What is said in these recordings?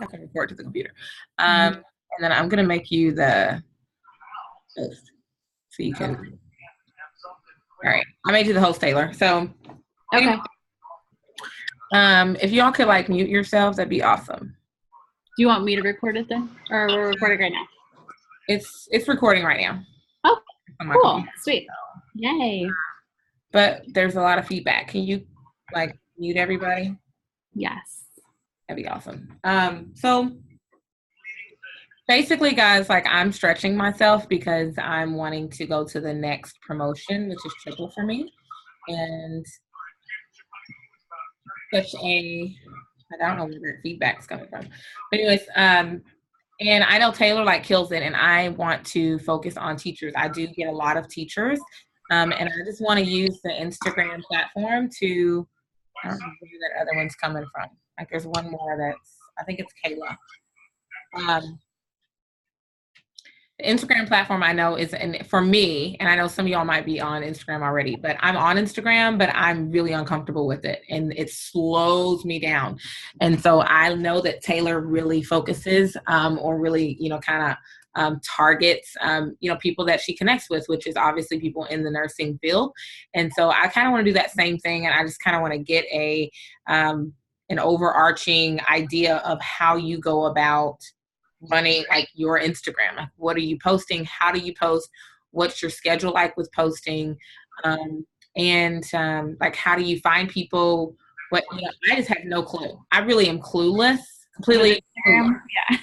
I can record to the computer. And then I'm going to make you the host so you can. All right. I made you the host, Taylor. So, Okay. if y'all could like mute yourselves, that'd be awesome. Do you want me to record it then? Or we're recording right now? It's recording right now. Oh, cool. Sweet. Yay. But there's a lot of feedback. Can you like mute everybody? Yes. That'd be awesome. So basically, guys, like I'm stretching myself because I'm wanting to go to the next promotion, which is triple for me. And such a, I don't know where that feedback's coming from. But anyways, and I know Taylor like kills it, and I want to focus on teachers. I do get a lot of teachers, and I just want to use the Instagram platform to, I don't know where that other one's coming from. Like there's one more that's, I think it's Kayla. The Instagram platform I know is, and for me, and I know some of y'all might be on Instagram already, but I'm on Instagram, but I'm really uncomfortable with it and it slows me down. And so I know that Taylor really focuses or really, kind of targets, people that she connects with, which is obviously people in the nursing field. And so I kind of want to do that same thing. And I just kind of want to get an overarching idea of how you go about running like your Instagram. Like, what are you posting? How do you post? What's your schedule like with posting? And like, how do you find people? What, I just have no clue. I really am clueless, completely clueless. Yeah.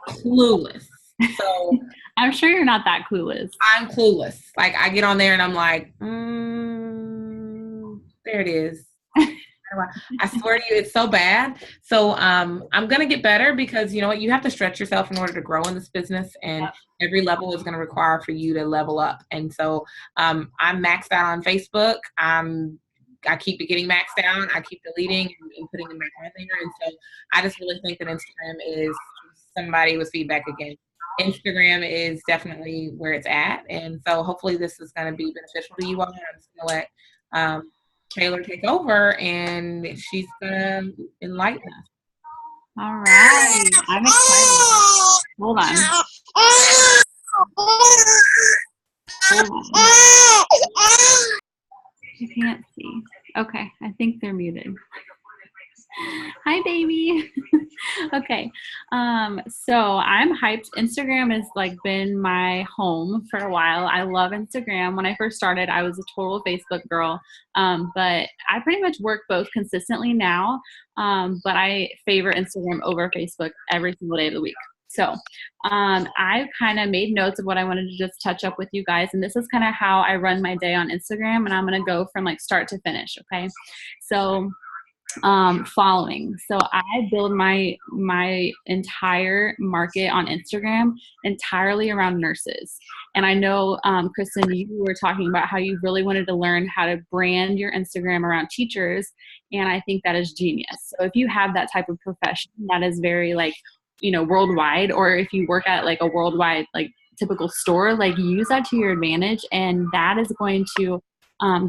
clueless. So I'm sure you're not that clueless. I'm clueless. Like I get on there and I'm like, there it is. I swear to you, it's so bad. So I'm going to get better because you know what? You have to stretch yourself in order to grow in this business, and every level is going to require for you to level up. And so I'm maxed out on Facebook. I keep it getting maxed out. I keep deleting and putting them back on there. And so I just really think that Instagram is, somebody with feedback again, Instagram is definitely where it's at. And so hopefully this is going to be beneficial to you all. I'm just going to let Taylor take over and she's gonna enlighten us. All right. I'm excited. Hold on. You can't see. Okay, I think they're muted. Hi, baby. Okay. So I'm hyped. Instagram has like been my home for a while. I love Instagram. When I first started, I was a total Facebook girl. But I pretty much work both consistently now. But I favor Instagram over Facebook every single day of the week. So I kind of made notes of what I wanted to just touch up with you guys. And this is kind of how I run my day on Instagram. And I'm going to go from like start to finish. Okay. So following. So I build my entire market on Instagram entirely around nurses. And I know, Kristen, you were talking about how you really wanted to learn how to brand your Instagram around teachers. And I think that is genius. So if you have that type of profession that is very like, worldwide, or if you work at like a worldwide, like typical store, like use that to your advantage. And that is going to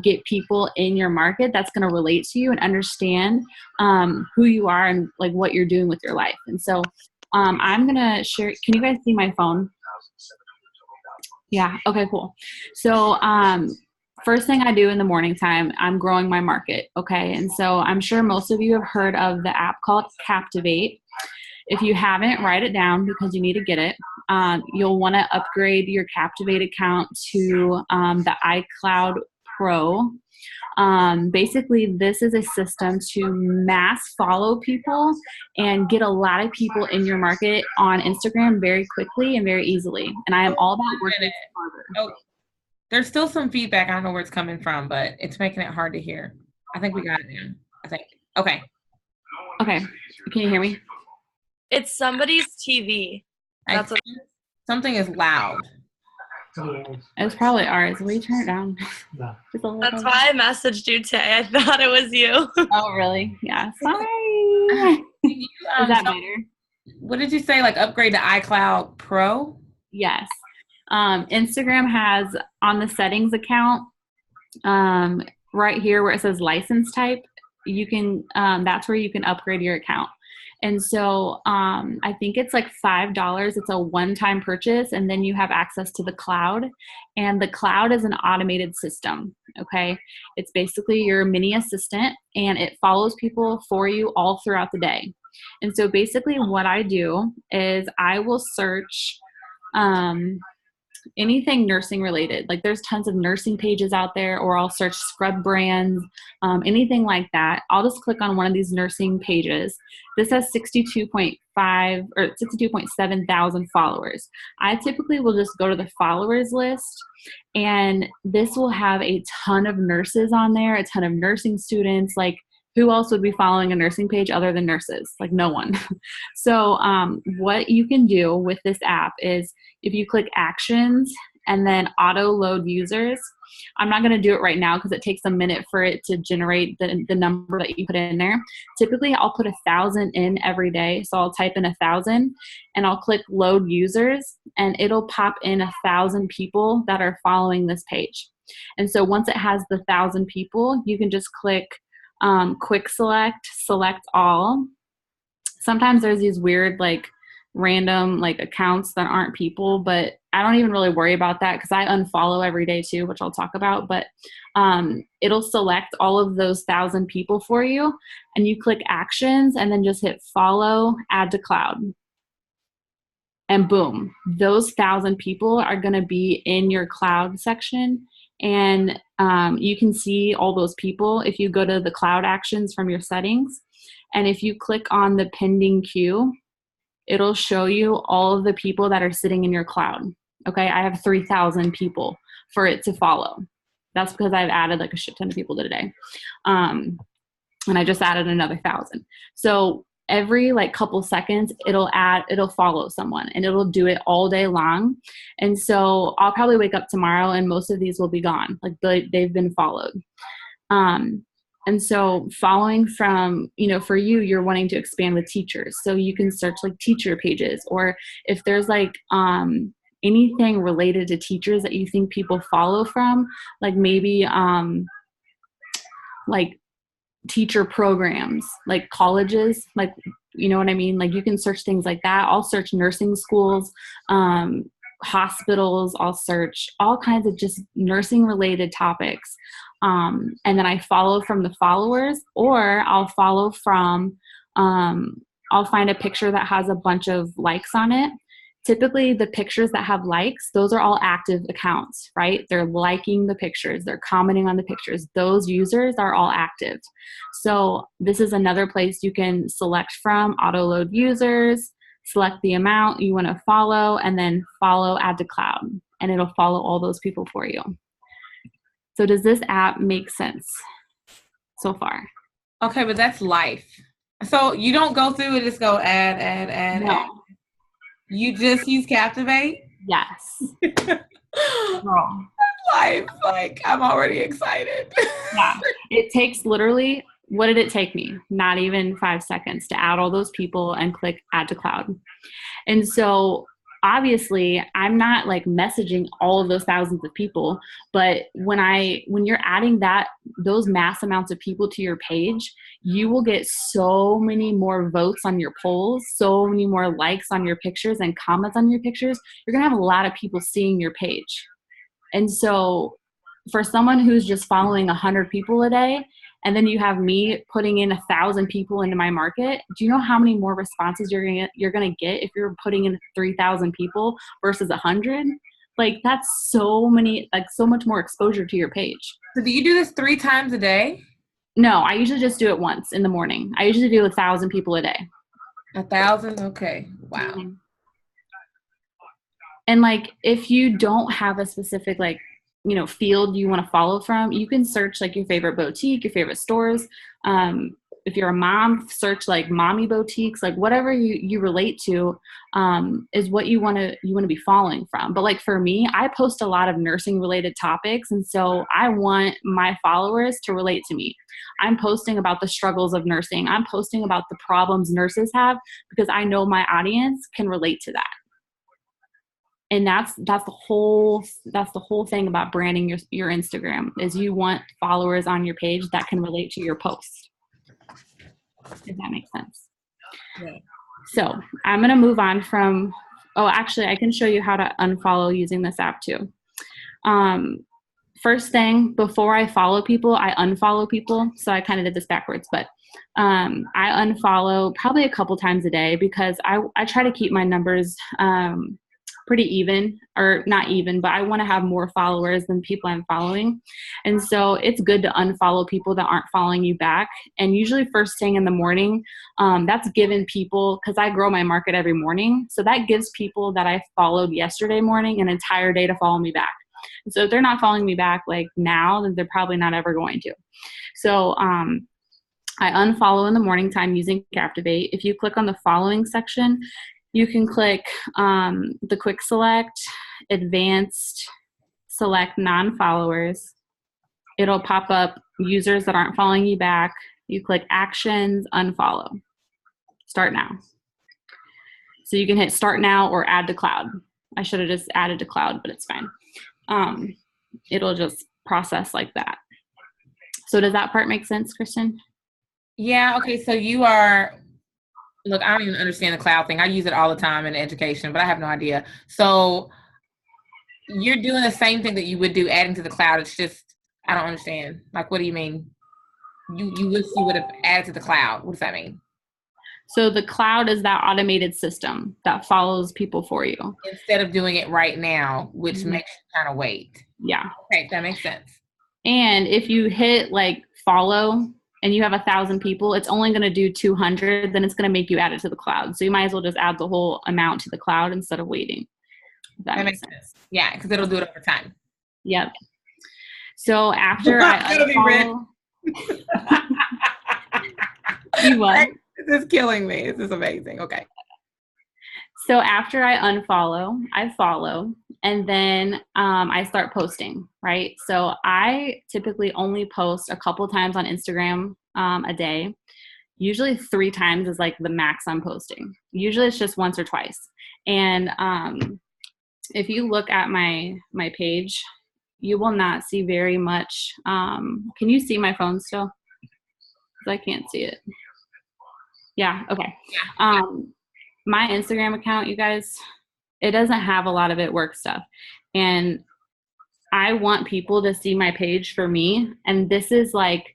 get people in your market that's going to relate to you and understand who you are and like what you're doing with your life. And so I'm going to share. Can you guys see my phone? Yeah. Okay, cool. So first thing I do in the morning time, I'm growing my market. Okay. And so I'm sure most of you have heard of the app called Captivate. If you haven't, write it down because you need to get it. You'll want to upgrade your Captivate account to the iCloud Pro. Basically, this is a system to mass follow people and get a lot of people in your market on Instagram very quickly and very easily. And I am all about working smarter. Oh, there's still some feedback. I don't know where it's coming from, but it's making it hard to hear. I think we got it now. I think. Okay. Okay. Can you hear me? It's somebody's TV. That's something is loud. It's probably ours. Will you turn it down? No. That's why I messaged you today. I thought it was you. Oh, really? Yeah. Sorry. Is that better? What did you say? Like upgrade to iCloud Pro? Yes. Instagram has on the settings account, right here where it says license type, you can, that's where you can upgrade your account. And so I think it's like $5. It's a one-time purchase, and then you have access to the cloud. And the cloud is an automated system, okay? It's basically your mini assistant, and it follows people for you all throughout the day. And so basically what I do is I will search anything nursing related. Like there's tons of nursing pages out there, or I'll search scrub brands, anything like that. I'll just click on one of these nursing pages. This has 62.5 or 62.7 thousand followers. I typically will just go to the followers list, and this will have a ton of nurses on there, a ton of nursing students. Like, who else would be following a nursing page other than nurses? Like, no one. So what you can do with this app is if you click actions and then auto load users, I'm not going to do it right now because it takes a minute for it to generate the number that you put in there. Typically, I'll put 1,000 in every day. So I'll type in 1,000 and I'll click load users, and it'll pop in 1,000 people that are following this page. And so once it has the 1,000 people, you can just click quick select all. Sometimes there's these weird like random like accounts that aren't people, but I don't even really worry about that because I unfollow every day too, which I'll talk about. But it'll select all of those 1,000 people for you, and you click actions and then just hit follow, add to cloud. And boom, those 1,000 people are going to be in your cloud section. And you can see all those people if you go to the cloud actions from your settings. And if you click on the pending queue, it'll show you all of the people that are sitting in your cloud. Okay, I have 3,000 people for it to follow. That's because I've added like a shit ton of people today. And I just added another 1,000. So every like couple seconds, it'll follow someone, and it'll do it all day long. And so I'll probably wake up tomorrow and most of these will be gone. Like they've been followed. And so following from, for you, you're wanting to expand with teachers. So you can search like teacher pages, or if there's like anything related to teachers that you think people follow from, like maybe like teacher programs, like colleges, like, you know what I mean? Like you can search things like that. I'll search nursing schools, hospitals. I'll search all kinds of just nursing related topics. And then I follow from the followers, or I'll follow from, I'll find a picture that has a bunch of likes on it. Typically the pictures that have likes, those are all active accounts, right? They're liking the pictures, they're commenting on the pictures. Those users are all active. So this is another place you can select from, auto load users, select the amount you want to follow, and then follow, add to cloud, and it'll follow all those people for you. So does this app make sense so far? Okay, but that's life. So you don't go through and just go add. No. You just use Captivate? Yes. Girl. Life. Like, I'm already excited. Yeah. It takes literally, what did it take me? Not even 5 seconds to add all those people and click add to cloud. And so obviously I'm not like messaging all of those thousands of people, but when you're adding those mass amounts of people to your page, you will get so many more votes on your polls, so many more likes on your pictures and comments on your pictures. You're going to have a lot of people seeing your page. And so for someone who's just following 100 people a day, and then you have me putting in 1,000 people into my market, do you know how many more responses you're gonna get if you're putting in 3,000 people versus 100? Like that's so much more exposure to your page. So do you do this 3 times a day? No, I usually just do it once in the morning. I usually do 1,000 people a day. 1,000? Okay. Wow. Mm-hmm. And like, if you don't have a specific field you want to follow from, you can search like your favorite boutique, your favorite stores. If you're a mom, search like mommy boutiques, like whatever you relate to is what you want to be following from. But like for me, I post a lot of nursing related topics, and so I want my followers to relate to me. I'm posting about the struggles of nursing. I'm posting about the problems nurses have because I know my audience can relate to that. And that's the whole thing about branding your Instagram, is you want followers on your page that can relate to your post. If that makes sense. Yeah. So I'm going to move on from, actually, I can show you how to unfollow using this app too. First thing, before I follow people, I unfollow people. So I kind of did this backwards, but I unfollow probably a couple times a day because I try to keep my numbers pretty even, or not even, but I want to have more followers than people I'm following. And so it's good to unfollow people that aren't following you back. And usually first thing in the morning, that's given people, because I grow my market every morning. So that gives people that I followed yesterday morning an entire day to follow me back. And so if they're not following me back like now, then they're probably not ever going to. So I unfollow in the morning time using Captivate. If you click on the following section, you can click the quick select, advanced, select non-followers. It'll pop up users that aren't following you back. You click actions, unfollow. Start now. So you can hit start now or add to cloud. I should have just added to cloud, but it's fine. It'll just process like that. So does that part make sense, Kristen? Yeah. Okay. So you are, look, I don't even understand the cloud thing. I use it all the time in education, but I have no idea. So you're doing the same thing that you would do adding to the cloud. It's just, I don't understand. Like, what do you mean? You wish you would have added to the cloud. What does that mean? So the cloud is that automated system that follows people for you. Instead of doing it right now, which makes you kind of wait. Yeah. Okay, that makes sense. And if you hit like follow and you have 1,000 people, it's only going to do 200, then it's going to make you add it to the cloud. So you might as well just add the whole amount to the cloud instead of waiting. That makes sense. Yeah, because it'll do it over time. Yep. So after I unfollow, you what? This is killing me. This is amazing. Okay. So after I unfollow, I follow, and then I start posting, right? So I typically only post a couple times on Instagram a day. Usually 3 times is like the max I'm posting. Usually it's just once or twice. And if you look at my page, you will not see very much. Can you see my phone still? 'Cause I can't see it. Yeah, okay. My Instagram account, you guys, it doesn't have a lot of it work stuff. And I want people to see my page for me. And this is like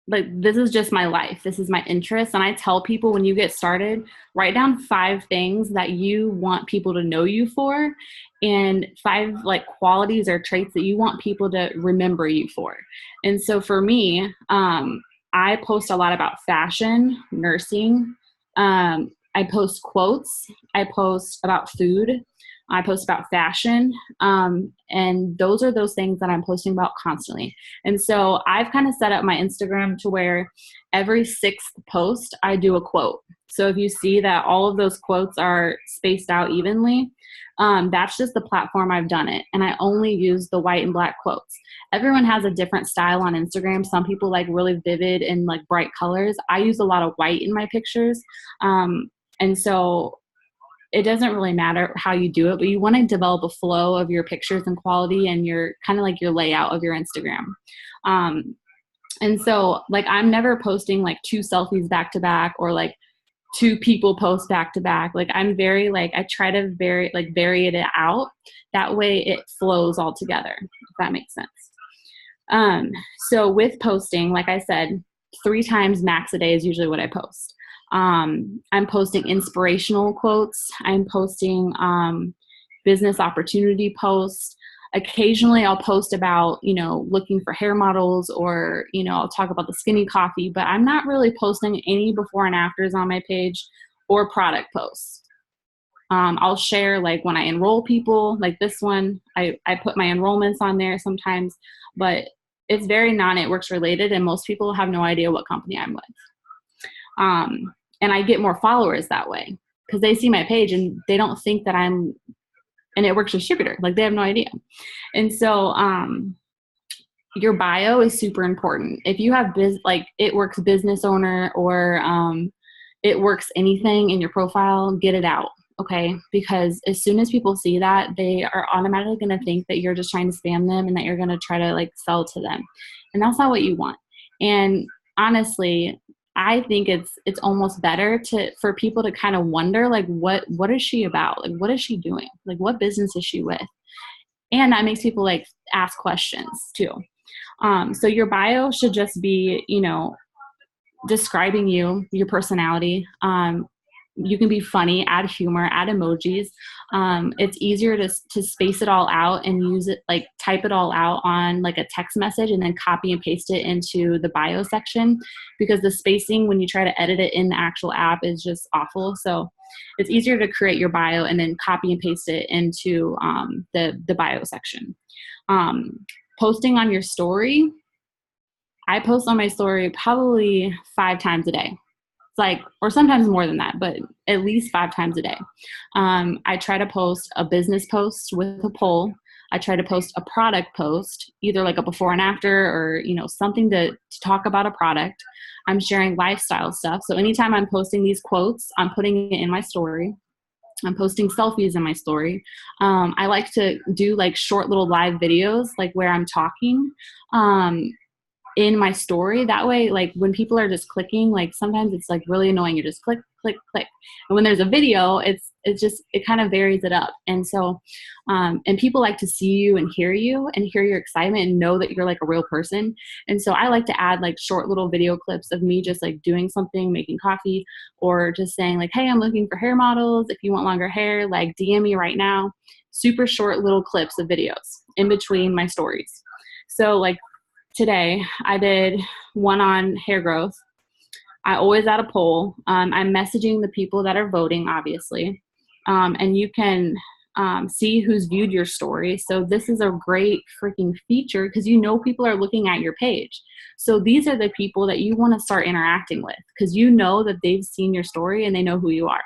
this is just my life. This is my interest. And I tell people when you get started, write down 5 things that you want people to know you for, and 5 like qualities or traits that you want people to remember you for. And so for me, I post a lot about fashion, nursing. I post quotes. I post about food. I post about fashion. And those are those things that I'm posting about constantly. And so I've kind of set up my Instagram to where every 6th post, I do a quote. So if you see that all of those quotes are spaced out evenly, that's just the platform I've done it. And I only use the white and black quotes. Everyone has a different style on Instagram. Some people like really vivid and like bright colors. I use a lot of white in my pictures. And so it doesn't really matter how you do it, but you want to develop a flow of your pictures and quality and your kind of like your layout of your Instagram. And so like I'm never posting like 2 selfies back to back or like 2 people post back to back. Like I'm very like, I try to vary it out. That way it flows all together, if that makes sense. So with posting, like I said, 3 times max a day is usually what I post. I'm posting inspirational quotes. I'm posting business opportunity posts. Occasionally I'll post about, looking for hair models, or, I'll talk about the skinny coffee, but I'm not really posting any before and afters on my page or product posts. I'll share like when I enroll people, like this one, I put my enrollments on there sometimes, but it's very non-It-Works related, and most people have no idea what company I'm with. And I get more followers that way because they see my page and they don't think that I'm an It-Works distributor. Like they have no idea. And so your bio is super important. If you have like It-Works business owner or It-Works anything in your profile, get it out. Okay. Because as soon as people see that, they are automatically going to think that you're just trying to spam them and that you're going to try to like sell to them. And that's not what you want. And honestly, I think it's almost better for people to kind of wonder, like, what is she about? Like, what is she doing? Like, what business is she with? And that makes people like ask questions too. So your bio should just be, describing you, your personality. You can be funny, add humor, add emojis. It's easier to space it all out and use it, like type it all out on like a text message and then copy and paste it into the bio section, because the spacing when you try to edit it in the actual app is just awful. So it's easier to create your bio and then copy and paste it into the bio section. Posting on your story. I post on my story probably 5 times a day. It's like, or sometimes more than that, but at least 5 times a day. I try to post a business post with a poll. I try to post a product post, either like a before and after, or, something to talk about a product. I'm sharing lifestyle stuff. So anytime I'm posting these quotes, I'm putting it in my story. I'm posting selfies in my story. I like to do like short little live videos, like where I'm talking in my story. That way, like when people are just clicking, like sometimes it's like really annoying. You just click, click, click. And when there's a video, it kind of varies it up. And so, and people like to see you and hear your excitement and know that you're like a real person. And so I like to add like short little video clips of me just like doing something, making coffee, or just saying like, hey, I'm looking for hair models. If you want longer hair, like DM me right now. Super short little clips of videos in between my stories. So like, today, I did one on hair growth. I always add a poll. I'm messaging the people that are voting, obviously. And you can see who's viewed your story. So this is a great freaking feature because people are looking at your page. So these are the people that you want to start interacting with because that they've seen your story and they know who you are.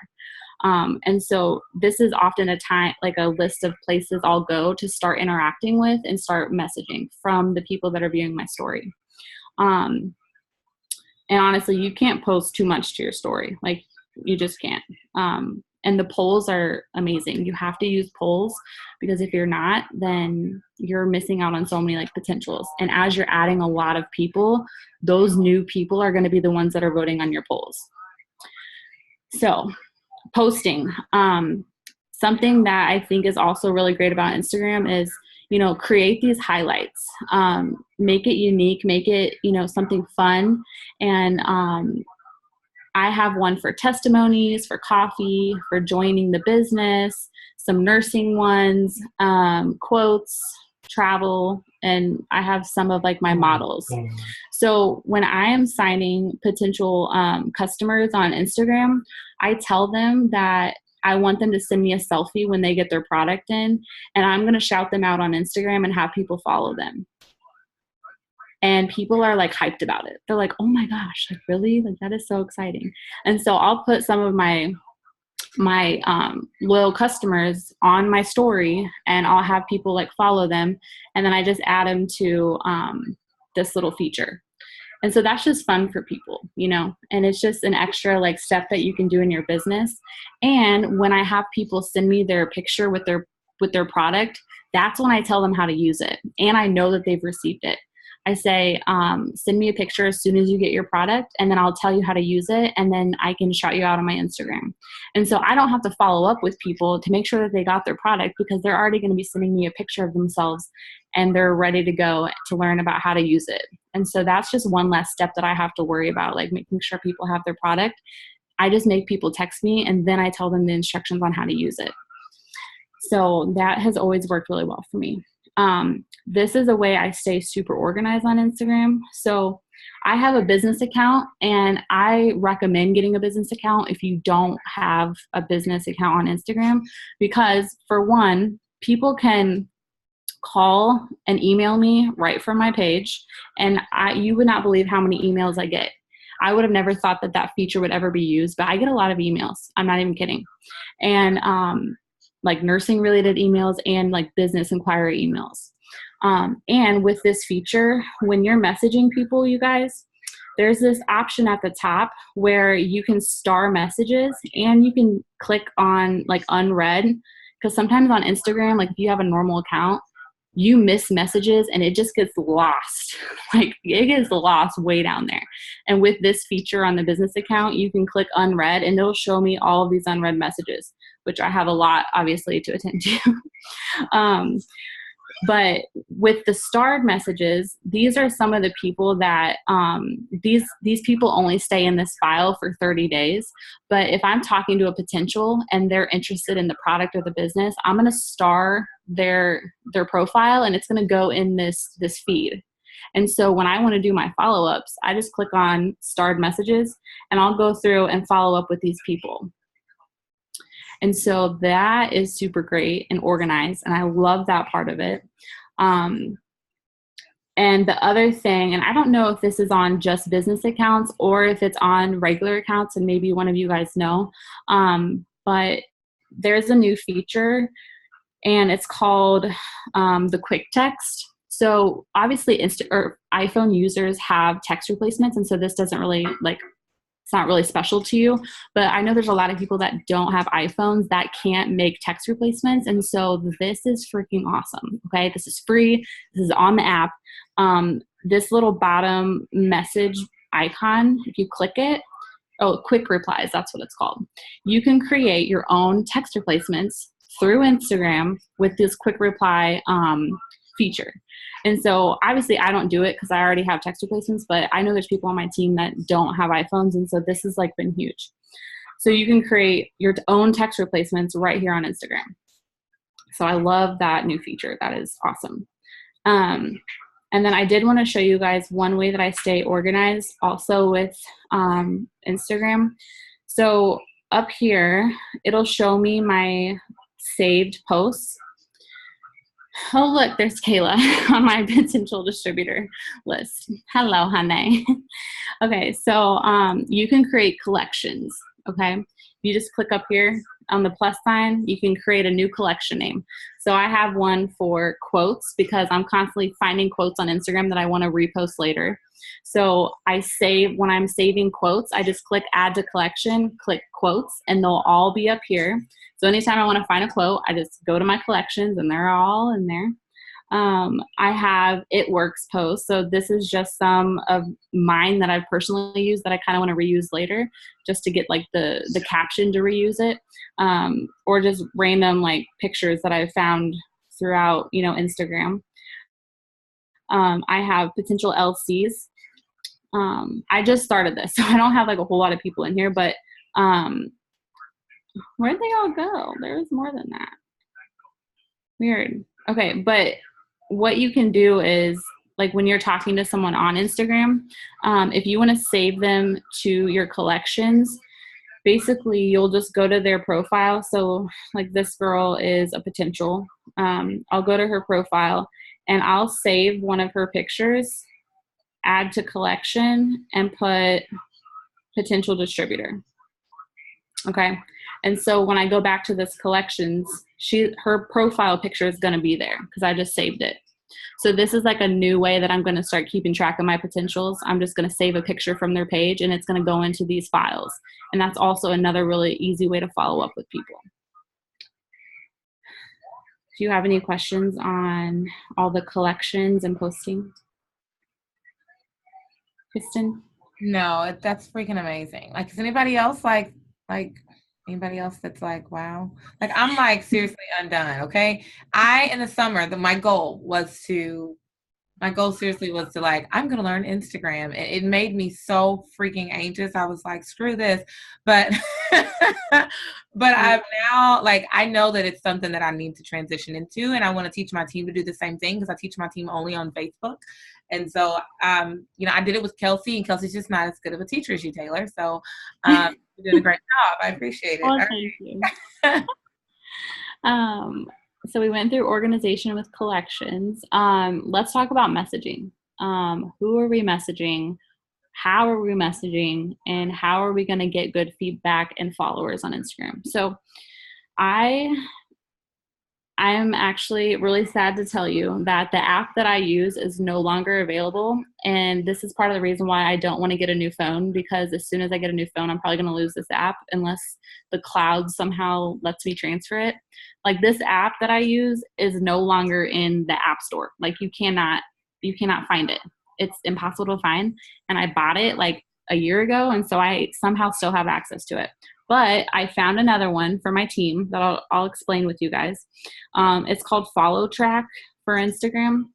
And so this is often a time, like a list of places I'll go to start interacting with and start messaging from the people that are viewing my story. And honestly, you can't post too much to your story. Like you just can't. And the polls are amazing. You have to use polls because if you're not, then you're missing out on so many like potentials. And as you're adding a lot of people, those new people are going to be the ones that are voting on your polls. So posting. Something that I think is also really great about Instagram is, create these highlights, make it unique, make it, something fun. And I have one for testimonies, for coffee, for joining the business, some nursing ones, quotes, travel, and I have some of like my models. So when I am signing potential customers on Instagram, I tell them that I want them to send me a selfie when they get their product in, and I'm going to shout them out on Instagram and have people follow them. And people are like hyped about it. They're like, oh my gosh, like really? Like that is so exciting. And so I'll put some of my loyal customers on my story and I'll have people like follow them. And then I just add them to this little feature. And so that's just fun for people, and it's just an extra like step that you can do in your business. And when I have people send me their picture with their product, that's when I tell them how to use it. And I know that they've received it. I say, send me a picture as soon as you get your product, and then I'll tell you how to use it, and then I can shout you out on my Instagram. And so I don't have to follow up with people to make sure that they got their product because they're already going to be sending me a picture of themselves, and they're ready to go to learn about how to use it. And so that's just one less step that I have to worry about, like making sure people have their product. I just make people text me, and then I tell them the instructions on how to use it. So that has always worked really well for me. This is a way I stay super organized on Instagram. So I have a business account, and I recommend getting a business account if you don't have a business account on Instagram, because for one, people can call and email me right from my page, and you would not believe how many emails I get. I would have never thought that feature would ever be used, but I get a lot of emails. I'm not even kidding. And like nursing related emails and like business inquiry emails. And with this feature, when you're messaging people, you guys, there's this option at the top where you can star messages and you can click on like unread. Because sometimes on Instagram, like if you have a normal account, you miss messages and it just gets lost. Like it gets lost way down there. And with this feature on the business account, you can click unread and it'll show me all of these unread messages, which I have a lot obviously to attend to. But with the starred messages, these are some of the people that these people only stay in this file for 30 days. But if I'm talking to a potential and they're interested in the product or the business, I'm going to star their profile and it's going to go in this feed. And so when I want to do my follow-ups, I just click on starred messages and I'll go through and follow up with these people. And so that is super great and organized, and I love that part of it. And the other thing, and I don't know if this is on just business accounts or if it's on regular accounts, and maybe one of you guys know, but there's a new feature, and it's called the quick text. So obviously iPhone users have text replacements, and so this doesn't really it's not really special to you, but I know there's a lot of people that don't have iPhones that can't make text replacements. And so this is freaking awesome. Okay. This is free. This is on the app. This little bottom message icon, if you click it, quick replies, that's what it's called. You can create your own text replacements through Instagram with this quick reply feature. And so obviously I don't do it because I already have text replacements, but I know there's people on my team that don't have iPhones. And so this has been huge. So you can create your own text replacements right here on Instagram. So I love that new feature. That is awesome. And then I did want to show you guys one way that I stay organized also with Instagram. So up here, it'll show me my saved posts. Oh, look, there's Kayla on my potential distributor list. Hello, honey. Okay, so you can create collections, okay? You just click up here on the plus sign, you can create a new collection name. So I have one for quotes because I'm constantly finding quotes on Instagram that I want to repost later. So when I'm saving quotes, I just click add to collection, click quotes, and they'll all be up here. So anytime I want to find a quote, I just go to my collections and they're all in there. I have It Works posts. So this is just some of mine that I've personally used that I kind of want to reuse later just to get the caption to reuse it. Or just random pictures that I've found throughout, Instagram. I have potential LCs. I just started this, so I don't have a whole lot of people in here, but where'd they all go? There's more than that. Weird. Okay, but what you can do is when you're talking to someone on Instagram, if you want to save them to your collections, basically you'll just go to their profile. So this girl is a potential. I'll go to her profile and I'll save one of her pictures, add to collection, and put potential distributor. Okay. And so when I go back to this collections, her profile picture is going to be there because I just saved it. So this is a new way that I'm going to start keeping track of my potentials. I'm just going to save a picture from their page and it's going to go into these files. And that's also another really easy way to follow up with people. Do you have any questions on all the collections and posting? Kristen? No, that's freaking amazing. Is anybody else anybody else that's wow? I'm seriously undone, okay? In the summer, my goal seriously was to I'm going to learn Instagram. It made me so freaking anxious. I was screw this. But, but I've now, I know that it's something that I need to transition into. And I want to teach my team to do the same thing because I teach my team only on Facebook. And so, I did it with Kelsey, and Kelsey's just not as good of a teacher as you, Taylor. So you did a great job. I appreciate it. Well, thank you. So we went through organization with collections. Let's talk about messaging. Who are we messaging? How are we messaging? And how are we going to get good feedback and followers on Instagram? So I I'm actually really sad to tell you that the app that I use is no longer available. And this is part of the reason why I don't want to get a new phone, because as soon as I get a new phone, I'm probably going to lose this app unless the cloud somehow lets me transfer it. Like, this app that I use is no longer in the app store. Like, you cannot find it. It's impossible to find. And I bought it like a year ago. And so I somehow still have access to it. But I found another one for my team that I'll explain with you guys. It's called Follow Track for Instagram.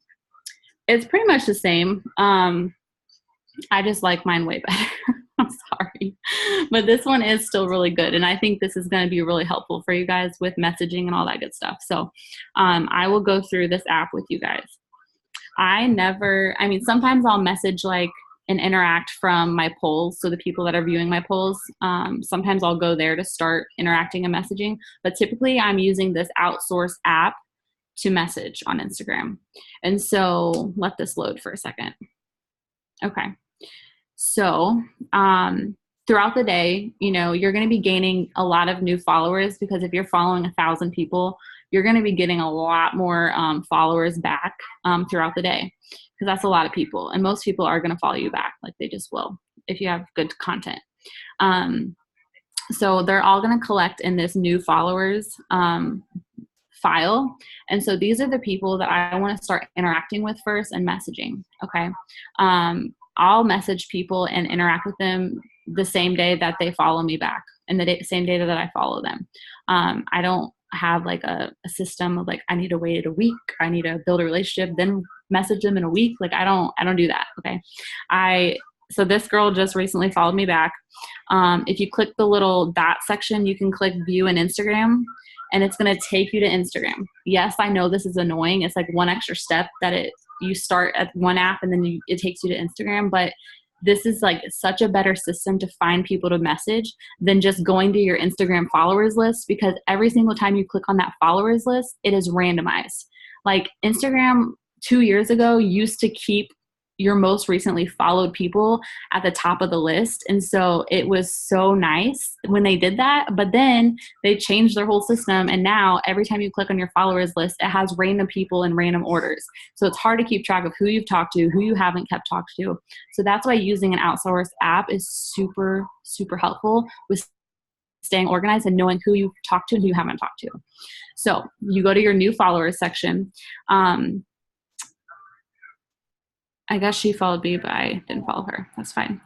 It's pretty much the same. I just like mine way better. I'm sorry. But this one is still really good. And I think this is going to be really helpful for you guys with messaging and all that good stuff. So I will go through this app with you guys. Sometimes I'll message like and interact from my polls. So the people that are viewing my polls, sometimes I'll go there to start interacting and messaging. But typically I'm using this outsourced app to message on Instagram. And so let this load for a second. Okay. So throughout the day, you're going to be gaining a lot of new followers, because if you're following 1,000 people, you're going to be getting a lot more followers back throughout the day, because that's a lot of people. And most people are going to follow you back. Like, they just will if you have good content. So they're all going to collect in this new followers file. And so these are the people that I want to start interacting with first and messaging. Okay. I'll message people and interact with them the same day that they follow me back, and the same day that I follow them. I don't have like a system of like, I need to wait a week, I need to build a relationship, then message them in a week. Like, I don't do that. Okay. So this girl just recently followed me back. If you click the little dot section, you can click view in Instagram, and it's going to take you to Instagram. Yes, I know this is annoying. It's like one extra step that you start at one app and then it takes you to Instagram. But this is like such a better system to find people to message than just going to your Instagram followers list, because every single time you click on that followers list, it is randomized. Like, Instagram 2 years ago used to keep your most recently followed people at the top of the list. And so it was so nice when they did that, but then they changed their whole system. And now every time you click on your followers list, it has random people in random orders. So it's hard to keep track of who you've talked to, who you haven't kept talked to. So that's why using an outsourced app is super, super helpful with staying organized and knowing who you've talked to and who you haven't talked to. So you go to your new followers section. I guess she followed me, but I didn't follow her. That's fine.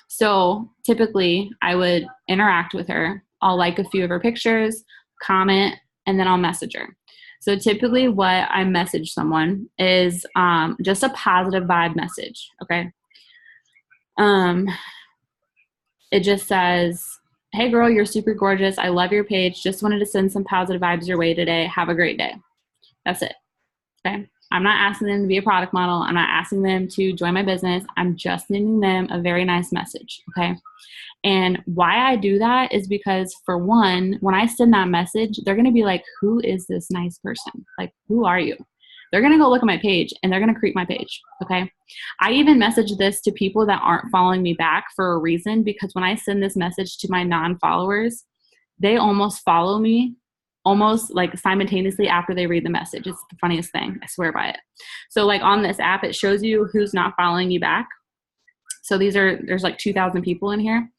So typically I would interact with her. I'll like a few of her pictures, comment, and then I'll message her. So typically what I message someone is just a positive vibe message. Okay. It just says, hey girl, you're super gorgeous. I love your page. Just wanted to send some positive vibes your way today. Have a great day. That's it. Okay. I'm not asking them to be a product model. I'm not asking them to join my business. I'm just sending them a very nice message. Okay. And why I do that is because, for one, when I send that message, they're going to be like, who is this nice person? Like, who are you? They're going to go look at my page and they're going to creep my page. Okay. I even message this to people that aren't following me back for a reason, because when I send this message to my non-followers, they almost follow me almost like simultaneously after they read the message. It's the funniest thing. I swear by it. So like on this app, it shows you who's not following you back. So there's like 2,000 people in here.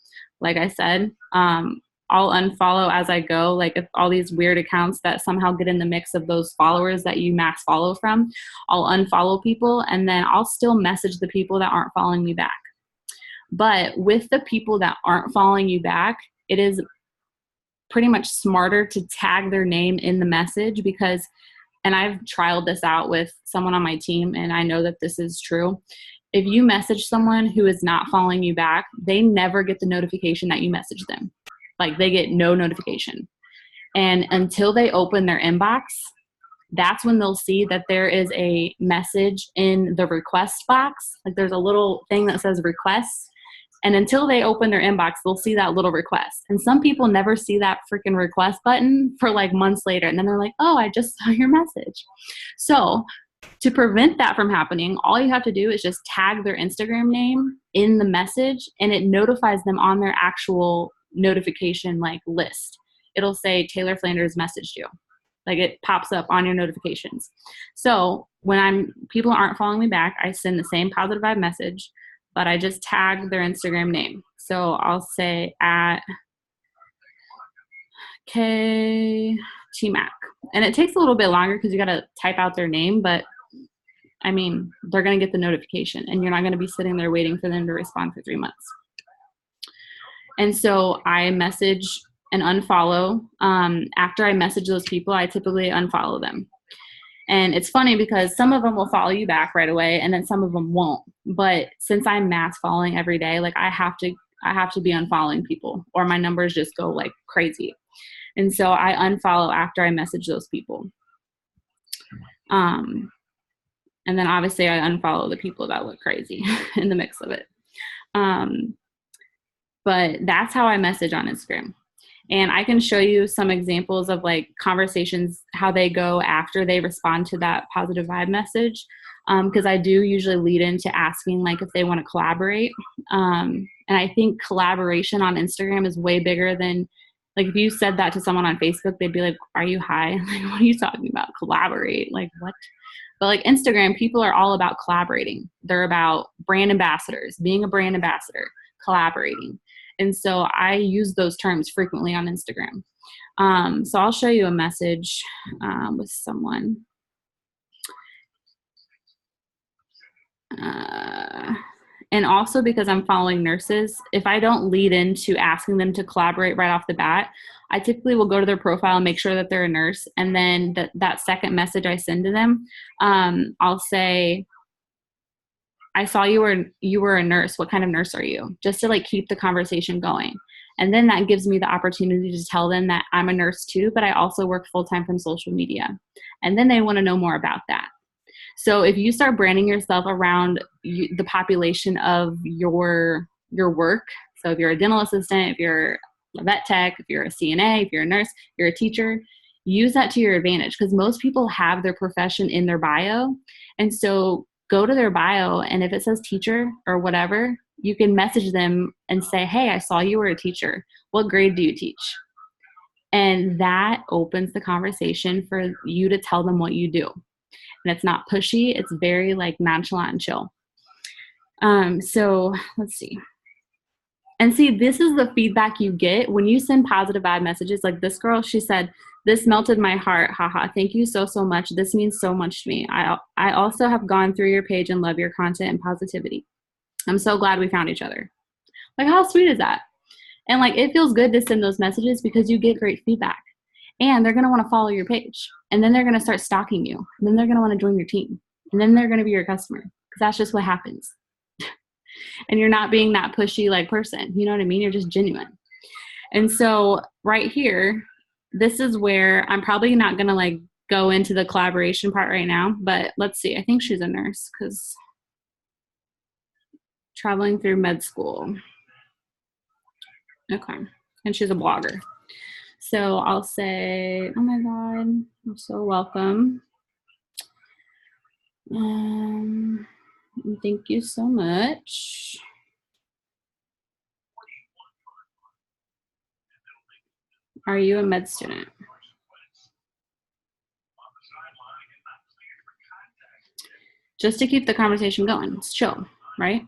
Like I said, I'll unfollow as I go. Like, if all these weird accounts that somehow get in the mix of those followers that you mass follow from, I'll unfollow people, and then I'll still message the people that aren't following me back. But with the people that aren't following you back, it is pretty much smarter to tag their name in the message, because, and I've trialed this out with someone on my team, and I know that this is true. If you message someone who is not following you back, they never get the notification that you messaged them. Like, they get no notification. And until they open their inbox, that's when they'll see that there is a message in the request box. Like, there's a little thing that says requests. And until they open their inbox, they'll see that little request. And some people never see that freaking request button for like months later. And then they're like, oh, I just saw your message. So to prevent that from happening, all you have to do is just tag their Instagram name in the message, and it notifies them on their actual notification like list. It'll say Taylor Flanders messaged you. Like it pops up on your notifications. So when people aren't following me back, I send the same positive vibe message, but I just tag their Instagram name. So I'll say at KTMac. And it takes a little bit longer because you got to type out their name, but I mean, they're going to get the notification and you're not going to be sitting there waiting for them to respond for 3 months. And so I message and unfollow. After I message those people, I typically unfollow them. And it's funny because some of them will follow you back right away and then some of them won't. But since I'm mass following every day, like I have to be unfollowing people or my numbers just go like crazy. And so I unfollow after I message those people. And then obviously I unfollow the people that look crazy in the mix of it. But that's how I message on Instagram. And I can show you some examples of like conversations, how they go after they respond to that positive vibe message. Because I do usually lead into asking like if they want to collaborate. And I think collaboration on Instagram is way bigger than, like if you said that to someone on Facebook, they'd be like, are you high? Like, what are you talking about? Collaborate? Like what? But like Instagram, people are all about collaborating. They're about brand ambassadors, being a brand ambassador, collaborating. And so I use those terms frequently on Instagram. So I'll show you a message with someone. And also because I'm following nurses, if I don't lead into asking them to collaborate right off the bat, I typically will go to their profile and make sure that they're a nurse. And then that second message I send to them, I'll say, I saw you were a nurse. What kind of nurse are you? Just to like keep the conversation going. And then that gives me the opportunity to tell them that I'm a nurse too, but I also work full-time from social media. And then they want to know more about that. So if you start branding yourself around the population of your work, so if you're a dental assistant, if you're a vet tech, if you're a CNA, if you're a nurse, you're a teacher, use that to your advantage because most people have their profession in their bio. And so go to their bio, and if it says teacher or whatever, you can message them and say, hey, I saw you were a teacher. What grade do you teach? And that opens the conversation for you to tell them what you do. And it's not pushy. It's very like nonchalant and chill. So let's see. And see, this is the feedback you get when you send positive vibe messages. Like this girl, she said, this melted my heart. Haha. Thank you so, so much. This means so much to me. I also have gone through your page and love your content and positivity. I'm so glad we found each other. Like, how sweet is that? And like, it feels good to send those messages because you get great feedback. And they're going to want to follow your page. And then they're going to start stalking you. And then they're going to want to join your team. And then they're going to be your customer. Because that's just what happens. And you're not being that pushy like person. You know what I mean? You're just genuine. And so right here, this is where I'm probably not going to like go into the collaboration part right now. But let's see. I think she's a nurse because traveling through med school. Okay. And she's a blogger. So I'll say, oh my God, you're so welcome. Thank you so much. Are you a med student? Just to keep the conversation going. It's chill, right?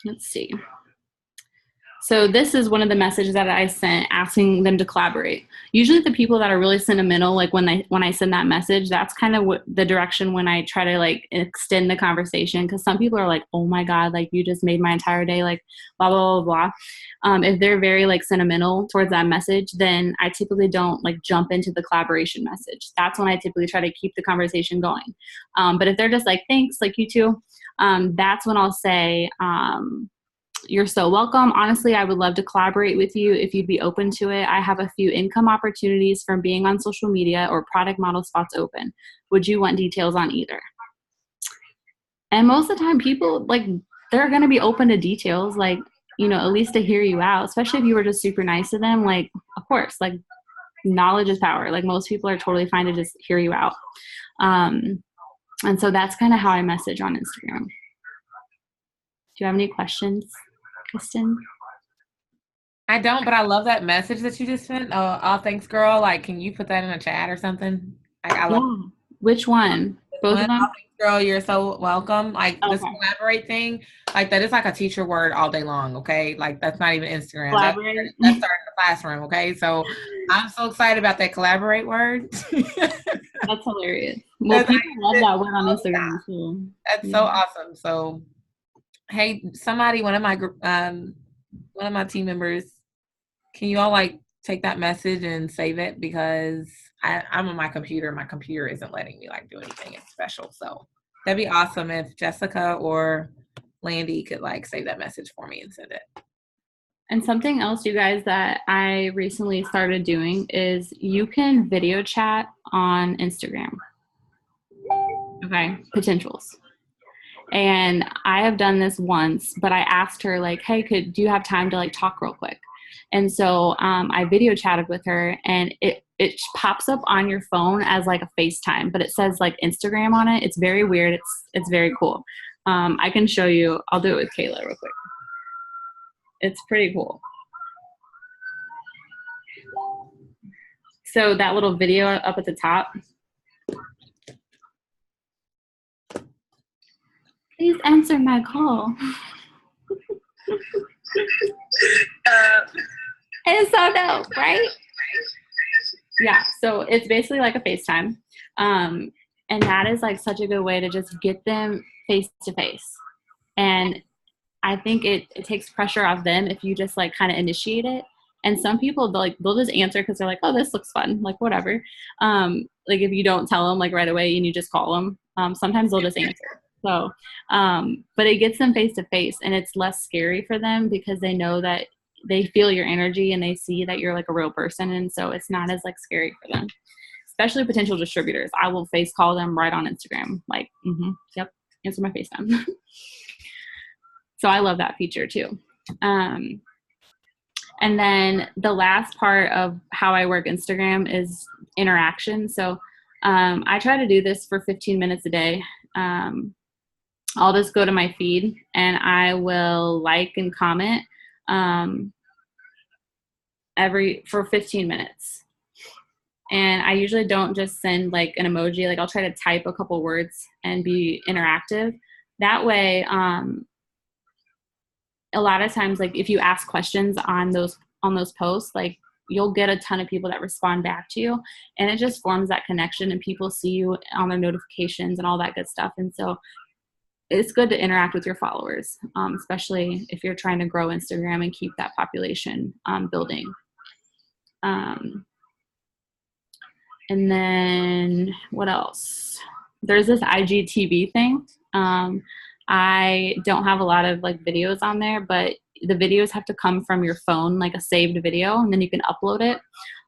Let's see. So this is one of the messages that I sent asking them to collaborate. Usually the people that are really sentimental, like when I send that message, that's kind of what the direction when I try to like extend the conversation. Cause some people are like, oh my God, like you just made my entire day, like blah, blah, blah, blah. If they're very like sentimental towards that message, then I typically don't like jump into the collaboration message. That's when I typically try to keep the conversation going. But if they're just like, thanks, like you too, that's when I'll say, you're so welcome. Honestly, I would love to collaborate with you if you'd be open to it. I have a few income opportunities from being on social media or product model spots open. Would you want details on either? And most of the time people like, they're going to be open to details, like, you know, at least to hear you out, especially if you were just super nice to them. Like, of course, like knowledge is power. Like most people are totally fine to just hear you out. And so that's kind of how I message on Instagram. Do you have any questions, Kristen? I don't, but I love that message that you just sent. Oh, thanks, girl. Like, can you put that in a chat or something? Like, I love Yeah. Which one? this Both one. of Oh, them? thanks, girl. You're so welcome. Like this Okay. collaborate thing, like that is like a teacher word all day long. Okay, like that's not even Instagram. Collaborate. That's starting in the classroom. Okay, so I'm so excited about that collaborate word. That's hilarious. Well, That's, people love that word on oh, Instagram too. that's Yeah. so awesome. So, hey, somebody, one of my team members, can you all like take that message and save it because I'm on my computer. My computer isn't letting me like do anything special. So that'd be awesome if Jessica or Landy could like save that message for me and send it. And something else, you guys, that I recently started doing is you can video chat on Instagram. Okay, potentials. And I have done this once, but I asked her like, "Hey, do you have time to like talk real quick?" And so I video chatted with her, and it pops up on your phone as like a FaceTime, but it says like Instagram on it. It's very weird. It's very cool. I can show you. I'll do it with Kayla real quick. It's pretty cool. So that little video up at the top. Please answer my call. It's so dope, right? Yeah, so it's basically like a FaceTime. And that is like such a good way to just get them face to face. And I think it takes pressure off them if you just like kind of initiate it. And some people they'll just answer because they're like, oh, this looks fun, like whatever. Like if you don't tell them like right away and you just call them, sometimes they'll just answer. So, but it gets them face to face, and it's less scary for them because they know that they feel your energy and they see that you're like a real person, and so it's not as like scary for them. Especially potential distributors, I will face call them right on Instagram, like, yep, answer my FaceTime. So I love that feature too. And then the last part of how I work Instagram is interaction. So I try to do this for 15 minutes a day. I'll just go to my feed and I will like and comment for 15 minutes. And I usually don't just send like an emoji. Like I'll try to type a couple words and be interactive. That way, a lot of times, like if you ask questions on those posts, like you'll get a ton of people that respond back to you, and it just forms that connection, and people see you on their notifications and all that good stuff. And so it's good to interact with your followers, especially if you're trying to grow Instagram and keep that population building. And then what else? There's this IGTV thing. I don't have a lot of like videos on there, but the videos have to come from your phone, like a saved video, and then you can upload it.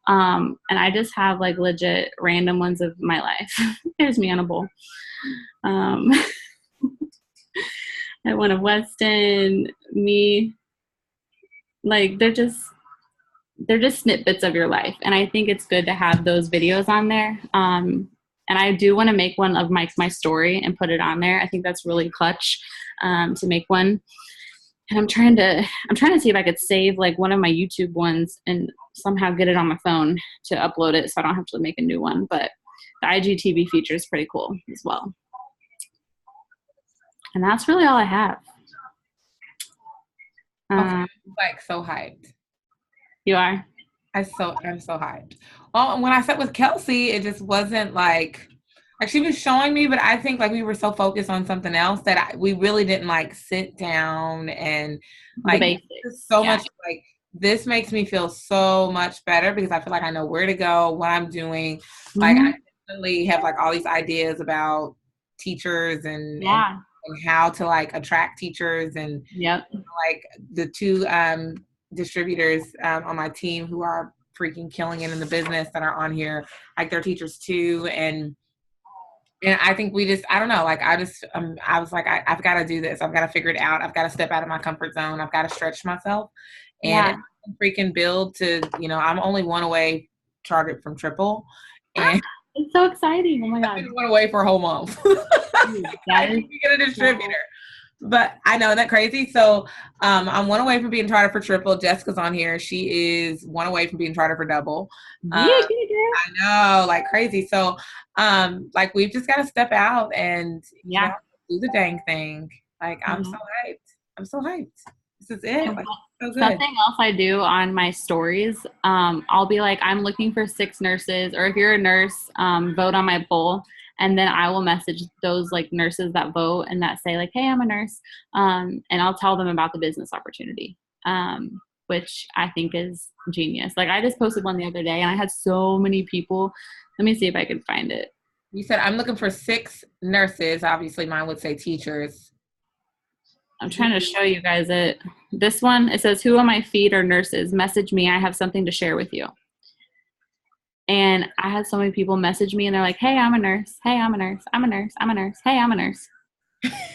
And I just have like legit random ones of my life. There's me on a bowl. I one of Weston, me. Like they're just snippets of your life, and I think it's good to have those videos on there. And I do want to make one of my story and put it on there. I think that's really clutch to make one. And I'm trying to see if I could save like one of my YouTube ones and somehow get it on my phone to upload it so I don't have to make a new one. But the IGTV feature is pretty cool as well. And that's really all I have. Okay, I'm like so hyped. You are? I'm so hyped. Well, when I sat with Kelsey, it just wasn't like she was showing me, but I think like we were so focused on something else that we really didn't like sit down and like so much. Like this makes me feel so much better because I feel like I know where to go, what I'm doing. Like I definitely have like all these ideas about teachers and how to like attract teachers and like the two distributors on my team who are freaking killing it in the business that are on here, like they're teachers too. And I think I don't know, like I was like, I've got to do this. I've got to figure it out. I've got to step out of my comfort zone. I've got to stretch myself and freaking build to, I'm only one away target from triple. And it's so exciting. Oh my God. I just went away for a whole month. I need to get a distributor. But I know, isn't that crazy? So I'm one away from being chartered for triple. Jessica's on here. She is one away from being chartered for double. Yeah, girl. I know, like crazy. So like we've just got to step out and do the dang thing. Like I'm so hyped. I'm so hyped. This is it. Like, so good. Something else I do on my stories, I'll be like, I'm looking for 6 nurses, or if you're a nurse, vote on my poll. And then I will message those like nurses that vote and that say like, hey, I'm a nurse. And I'll tell them about the business opportunity, which I think is genius. Like I just posted one the other day and I had so many people. Let me see if I can find it. You said, I'm looking for 6 nurses. Obviously mine would say teachers. I'm trying to show you guys it. This one, it says, who on my feed are nurses? Message me. I have something to share with you. And I had so many people message me and they're like, hey, I'm a nurse. Hey, I'm a nurse. I'm a nurse. I'm a nurse. Hey, I'm a nurse.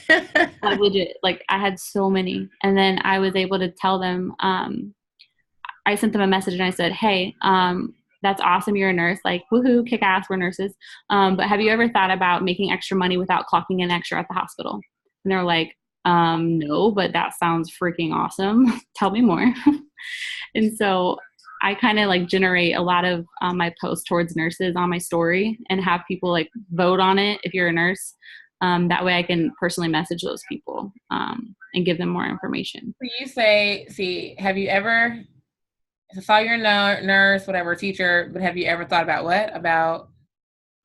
Like legit, like I had so many. And then I was able to tell them, I sent them a message and I said, hey, that's awesome. You're a nurse. Like, woohoo, kick ass, we're nurses. But have you ever thought about making extra money without clocking in extra at the hospital? And they're like, no, but that sounds freaking awesome. Tell me more. And so I kind of like generate a lot of my posts towards nurses on my story and have people like vote on it if you're a nurse. That way I can personally message those people and give them more information. You say, see, have you ever, I saw you're a nurse, whatever, teacher, but have you ever thought about what? About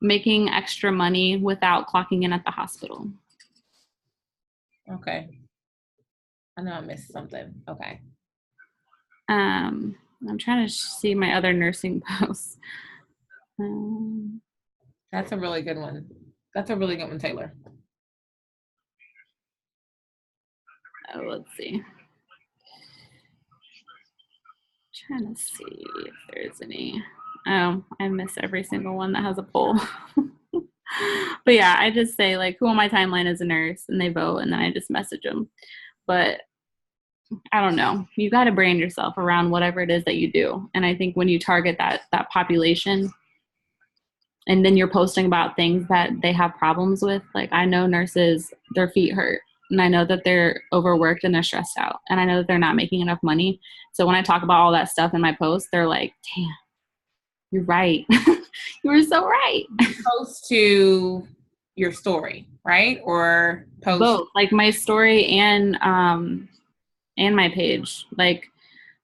making extra money without clocking in at the hospital. Okay. I know I missed something. Okay. I'm trying to see my other nursing posts. That's a really good one. That's a really good one, Taylor. Oh, let's see. Trying to see if there's any. Oh, I miss every single one that has a poll. But yeah, I just say like, who on my timeline is a nurse, and they vote, and then I just message them. But I don't know. You got to brand yourself around whatever it is that you do. And I think when you target that population, and then you're posting about things that they have problems with, like I know nurses, their feet hurt. And I know that they're overworked and they're stressed out. And I know that they're not making enough money. So when I talk about all that stuff in my post, they're like, damn, you're right. You were so right. Post to your story, right? Or post both, like my story and my page. Like,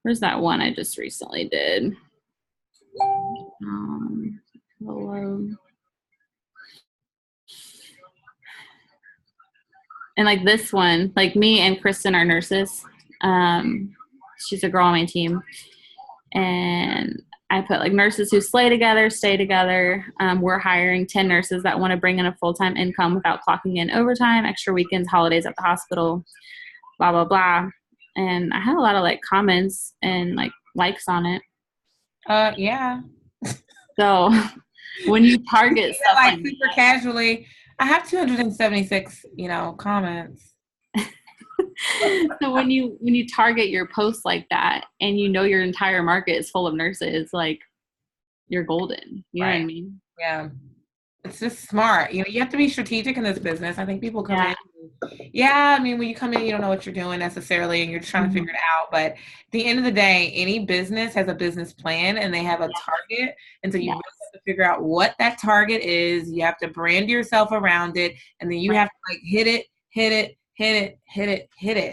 where's that one I just recently did? Hello. And like this one, like me and Kristen are nurses. She's a girl on my team. And I put like nurses who slay together, stay together. We're hiring 10 nurses that want to bring in a full-time income without clocking in overtime, extra weekends, holidays at the hospital, blah, blah, blah. And I had a lot of like comments and like likes on it. Yeah. So when you target stuff like super casually, I have 276, comments. So when you target your posts like that and you know your entire market is full of nurses, like you're golden. You know what I mean? Yeah. It's just smart. You have to be strategic in this business. I think people come in. Yeah, I mean, when you come in, you don't know what you're doing necessarily, and you're just trying to figure it out. But at the end of the day, any business has a business plan, and they have a target. And so you really have to figure out what that target is. You have to brand yourself around it, and then you have to like hit it,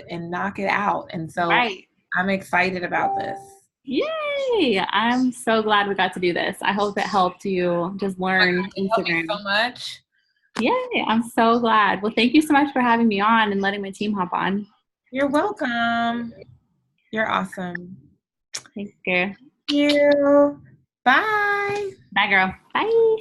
and knock it out. And so I'm excited about this. Yay! I'm so glad we got to do this. I hope it helped you just learn Instagram. Helped me so much. Yay! I'm so glad. Well, thank you so much for having me on and letting my team hop on. You're welcome. You're awesome. Thanks, girl. Thank you. Bye. Bye, girl. Bye.